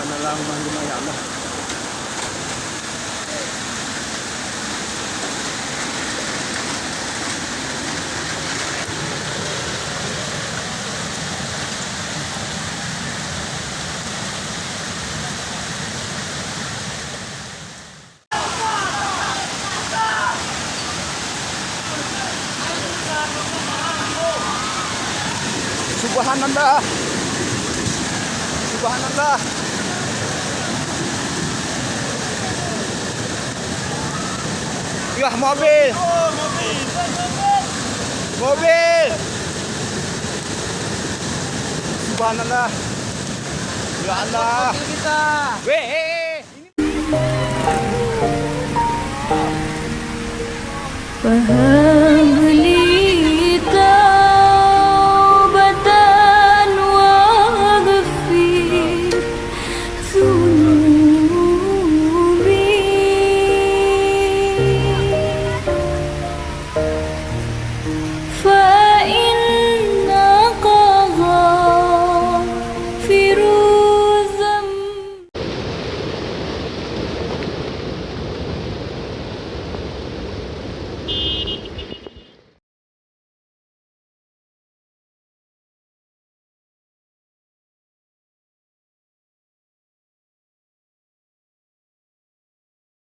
Na lang man lumayan na. Subhanallah. Subhanallah. Ya, mobil. Oh, mobil. Mobil. Subhanallah. Ya Allah. Kita. فهب لي توبة واغفر ذنوبي فهب